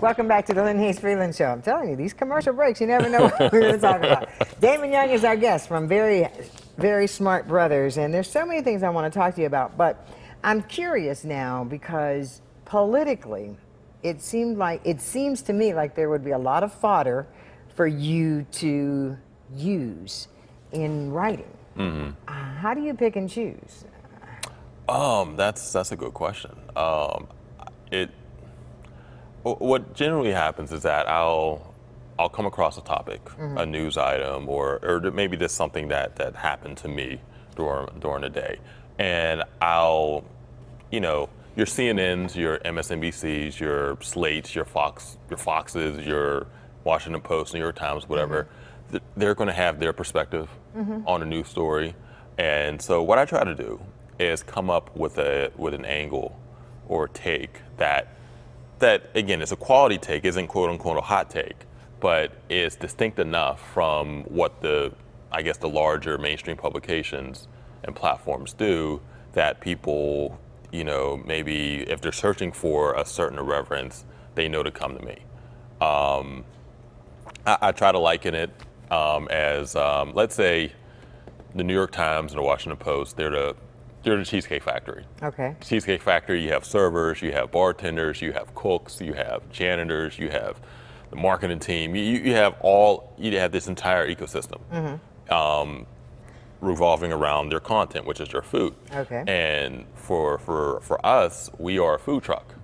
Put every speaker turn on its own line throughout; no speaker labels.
Welcome back to the Lynn Hayes Freeland Show. I'm telling you, these commercial breaks, you never know what we're going to talk about. Damon Young is our guest from Very, Very Smart Brothers, and there's so many things I want to talk to you about, but I'm curious now because politically, it seems to me like there would be a lot of fodder for you to use in writing. How do you pick and choose?
That's a good question. What generally happens is that I'll come across a topic, a news item, or maybe just something that happened to me during the day, and I'll, your CNNs, your MSNBCs, your Slates, your Foxes, your Washington Post, New York Times, whatever, they're going to have their perspective on a news story, and so what I try to do is come up with an angle or take that again is a quality take, isn't quote unquote a hot take, but is distinct enough from what the larger mainstream publications and platforms do that people, maybe if they're searching for a certain irreverence, they know to come to me. I try to liken it as let's say the New York Times and the Washington Post, they're the Cheesecake Factory.
Okay.
Cheesecake Factory, you have servers, you have bartenders, you have cooks, you have janitors, you have the marketing team. You have this entire ecosystem revolving around their content, which is their food.
Okay.
And for us, we are a food truck.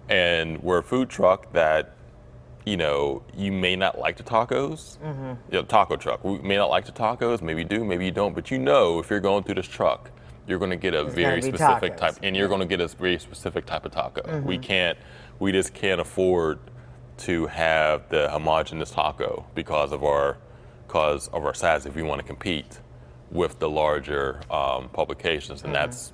And we're a food truck that, you may not like the tacos. Taco truck. We may not like the tacos, maybe you do, maybe you don't, but if you're going through this truck, you're going to get a very specific type, and you're going to get a very specific type of taco. We just can't afford to have the homogeneous taco because of our size if we want to compete with the larger publications, and that's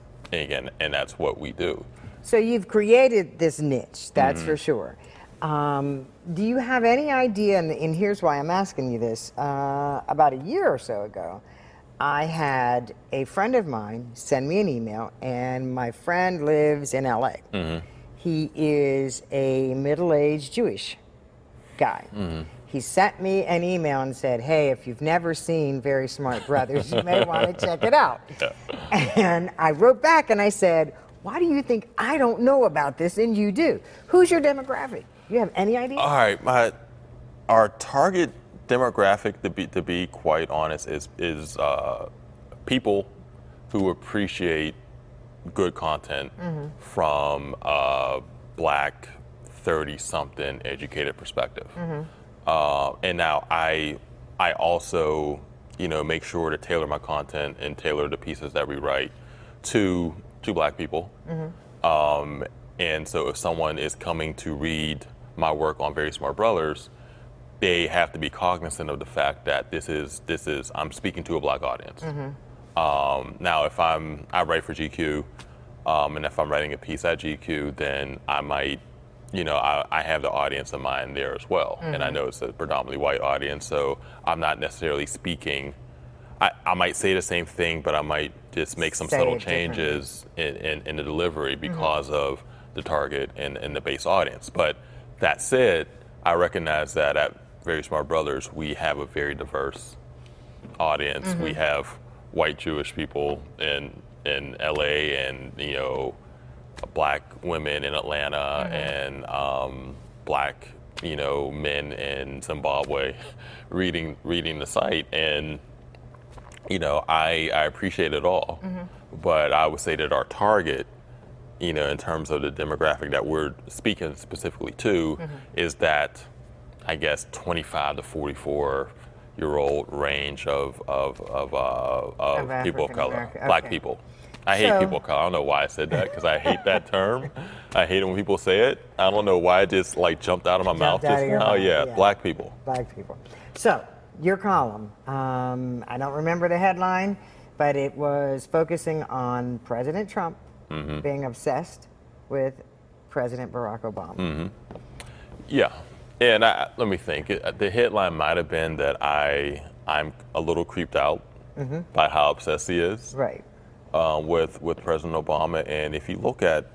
what we do.
So you've created this niche, that's for sure. Do you have any idea, and here's why I'm asking you this, about a year or so ago, I had a friend of mine send me an email, and my friend lives in LA. He is a middle-aged Jewish guy. He sent me an email and said, hey, if you've never seen Very Smart Brothers, you may want to check it out. And I wrote back and I said, why do you think I don't know about this and you do? Who's your demographic? You have any idea?
All right, our target demographic, to be quite honest, is people who appreciate good content from a Black 30-something educated perspective. And now I also make sure to tailor my content and tailor the pieces that we write to Black people. And so if someone is coming to read my work on Very Smart Brothers, they have to be cognizant of the fact that this is I'm speaking to a Black audience. Now, if I write for GQ, and if I'm writing a piece at GQ, then I might, I have the audience in mind there as well, and I know it's a predominantly white audience, so I'm not necessarily speaking. I might say the same thing, but I might just make some subtle changes in the delivery because of the target and the base audience. But that said, I recognize that at Very Smart Brothers, we have a very diverse audience. We have white Jewish people in LA, and Black women in Atlanta, and Black men in Zimbabwe reading the site, and I appreciate it all. But I would say that our target, in terms of the demographic that we're speaking specifically to, is that, I guess, 25 to 44-year-old range of people of color, Black people. I hate people of color. I don't know why I said that, because I hate that term. I hate it when people say it. I don't know why it just jumped out of my mouth just now. Yeah, Black people.
Black people. So your column, I don't remember the headline, but it was focusing on President Trump being obsessed with President Barack Obama.
Yeah, and let me think. The headline might have been that I'm a little creeped out by how obsessed he is.
Right.
With President Obama, and if you look at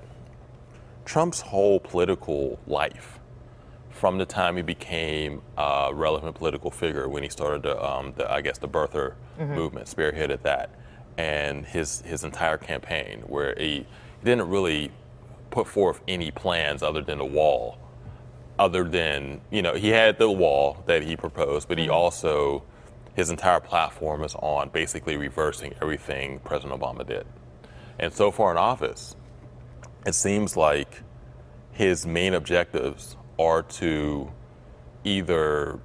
Trump's whole political life, from the time he became a relevant political figure when he started the birther movement, spearheaded that, and his entire campaign, where he didn't really put forth any plans other than the wall, other than, he had the wall that he proposed, but he also, his entire platform is on basically reversing everything President Obama did. And so far in office, it seems like his main objectives are to either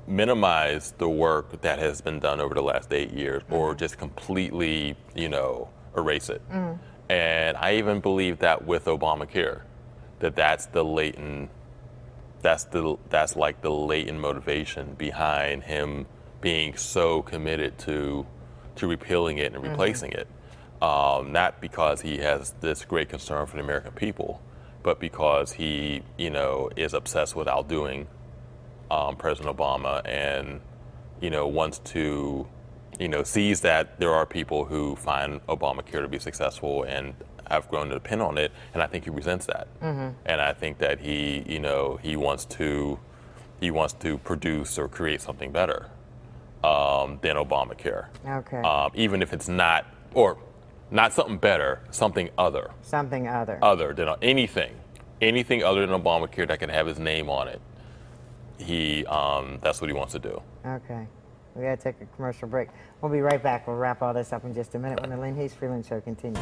minimize the work that has been done over the last 8 years or just completely, erase it. And I even believe that with Obamacare, that's like the latent motivation behind him being so committed to repealing it and replacing it. Not because he has this great concern for the American people, but because he, is obsessed with outdoing President Obama and, wants to, sees that there are people who find Obamacare to be successful and have grown to depend on it, and I think he resents that. And I think that he wants to produce or create something better than Obamacare.
Okay.
Even if it's not, or not something better, something other.
Something other.
Other than anything other than Obamacare that can have his name on it. That's what he wants to do.
Okay. We got to take a commercial break. We'll be right back. We'll wrap all this up in just a minute when the Lynn Hayes Freeland Show continues.